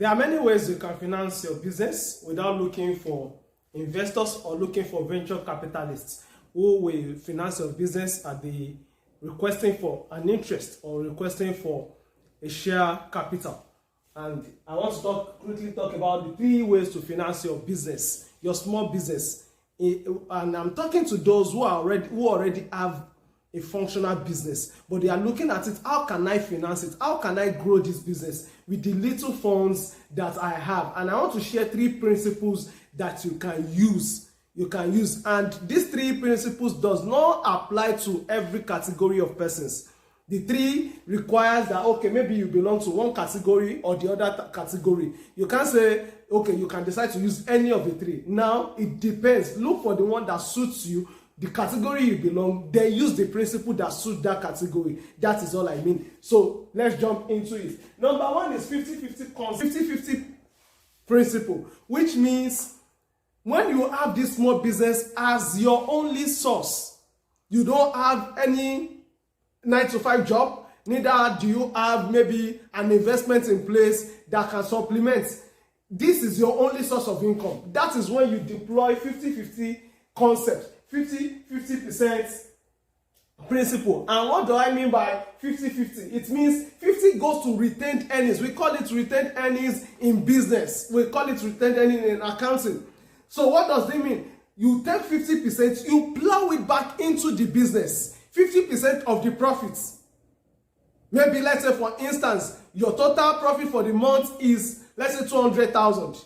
There are many ways you can finance your business without looking for investors or looking for venture capitalists who will finance your business at the requesting for an interest or requesting for a share capital. And I want to quickly talk about the 3 ways to finance your business, your small business. And I'm talking to those who already have a functional business, but they are looking at it, how can I finance it? How can I grow this business with the little funds that I have? And I want to share 3 principles that you can use. And these 3 principles does not apply to every category of persons. The 3 requires that, okay, maybe you belong to one category or the other category. You can't say, okay, you can decide to use any of the 3. Now, it depends. Look for the one that suits you, the category you belong, then use the principle that suits that category. That is all I mean. So let's jump into it. Number 1 is 50-50 principle, which means when you have this small business as your only source, you don't have any 9-to-5 job, neither do you have maybe an investment in place that can supplement. This is your only source of income. That is when you deploy 50-50 concept. 50% principle. And what do I mean by 50-50? It means 50 goes to retained earnings. We call it retained earnings in business. We call it retained earnings in accounting. So what does it mean? You take 50%, you plow it back into the business. 50% of the profits. Maybe let's say, for instance, your total profit for the month is, let's say, 200,000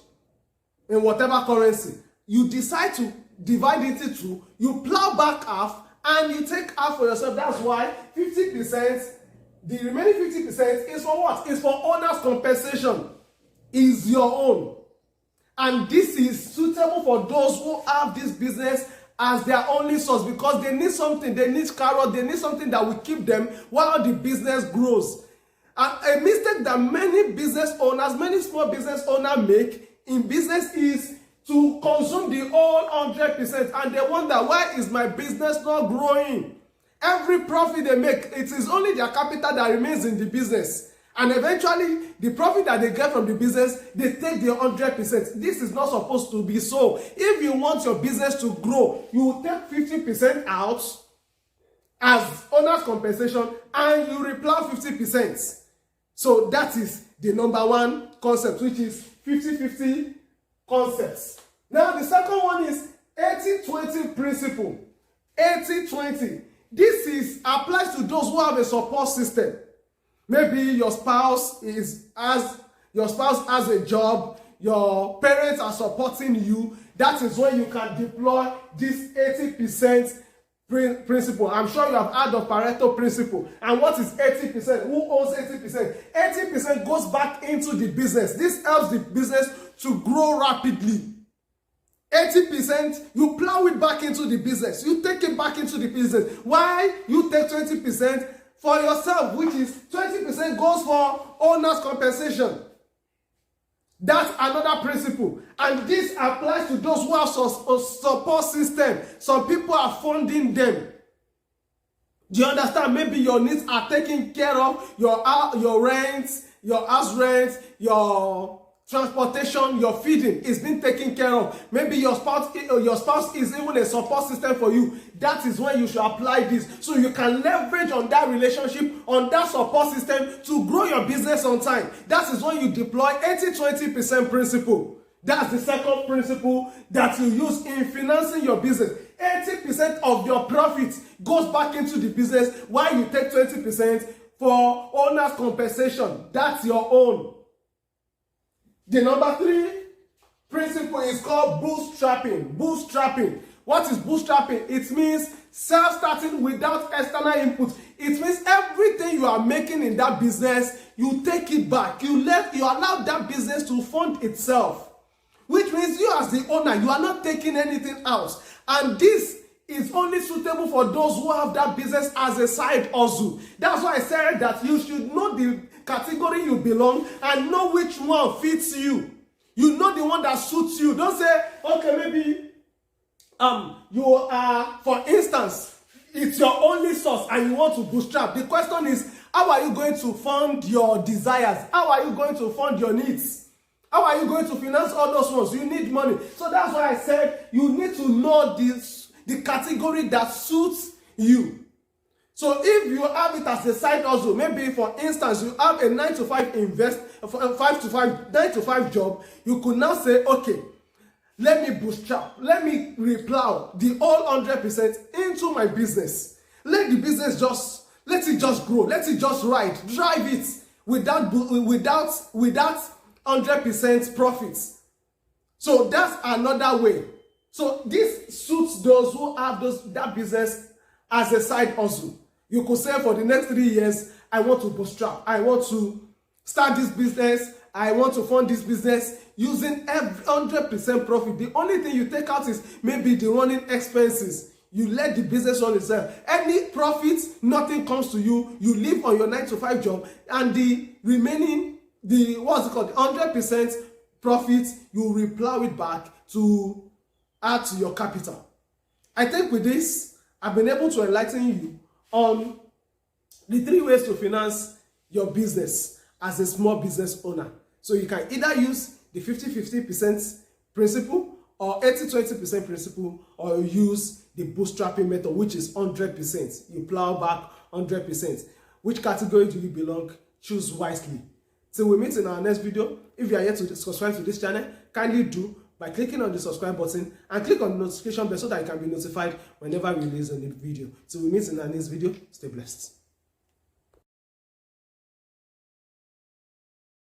in whatever currency. You decide to divide it into 2, you plow back half, and you take half for yourself. That's why 50%, the remaining 50% is for what? It's for owner's compensation. Is your own. And this is suitable for those who have this business as their only source, because they need something, they need carrot, they need something that will keep them while the business grows. And a mistake that many small business owners make in business is to consume the whole 100%, and they wonder, why is my business not growing? Every profit they make, it is only their capital that remains in the business. And eventually, the profit that they get from the business, they take the 100%. This is not supposed to be so. If you want your business to grow, you take 50% out as owner's compensation, and you replow 50%. So that is the number 1 concept, which is 50-50 concepts. Now, the second one is 80-20 principle. 80-20. This applies to those who have a support system. Maybe your spouse has a job, your parents are supporting you. That is when you can deploy this 80% principle. I'm sure you have heard of Pareto principle. And what is 80%? Who owns 80%? 80% goes back into the business. This helps the business to grow rapidly. 80%, you plow it back into the business. You take it back into the business. Why? You take 20% for yourself, which is 20% goes for owner's compensation. That's another principle. And this applies to those who have a support system. Some people are funding them. Do you understand? Maybe your needs are taken care of. Your rent, your house rent, your transportation, your feeding is being taken care of. Maybe your spouse is even a support system for you. That is when you should apply this, so you can leverage on that relationship, on that support system to grow your business on time. That is when you deploy 80-20% principle. That's the second principle that you use in financing your business. 80% of your profit goes back into the business, while you take 20% for owner's compensation. That's your own. The number 3 principle is called bootstrapping. Bootstrapping. What is bootstrapping? It means self-starting without external input. It means everything you are making in that business, you take it back. You allow that business to fund itself. Which means you as the owner, you are not taking anything out. And this is only suitable for those who have that business as a side hustle. That's why I said that you should know the category you belong and know which one fits you. You know the one that suits you. Don't say, okay, maybe you are, for instance, it's your only source and you want to bootstrap. The question is, how are you going to fund your desires? How are you going to fund your needs? How are you going to finance all those ones? You need money. So that's why I said you need to know the category that suits you. So if you have it as a side hustle, maybe for instance, you have a 9 to 5 9 to 5 job, you could now say, okay, let me bootstrap, let me replow the whole 100% into my business. Let the business let it just grow, let it just ride, drive it without 100% profits. So that's another way. So this suits those who have that business as a side hustle. You could say for the next 3 years, I want to bootstrap, I want to start this business, I want to fund this business using 100% profit. The only thing you take out is maybe the running expenses. You let the business run itself. Any profits, nothing comes to you. You live on your 9 to 5 job, and the remaining, the 100% profits, you replow it back to add to your capital. I think with this, I've been able to enlighten you on the 3 ways to finance your business as a small business owner. So you can either use the 50-50% principle or 80-20% principle, or use the bootstrapping method, which is 100%. You plow back 100%. Which category do you belong? Choose wisely. Till we meet in our next video. If you are yet to subscribe to this channel, kindly do by clicking on the subscribe button and click on the notification bell so that you can be notified whenever we release a new video. Till we meet in our next video, stay blessed.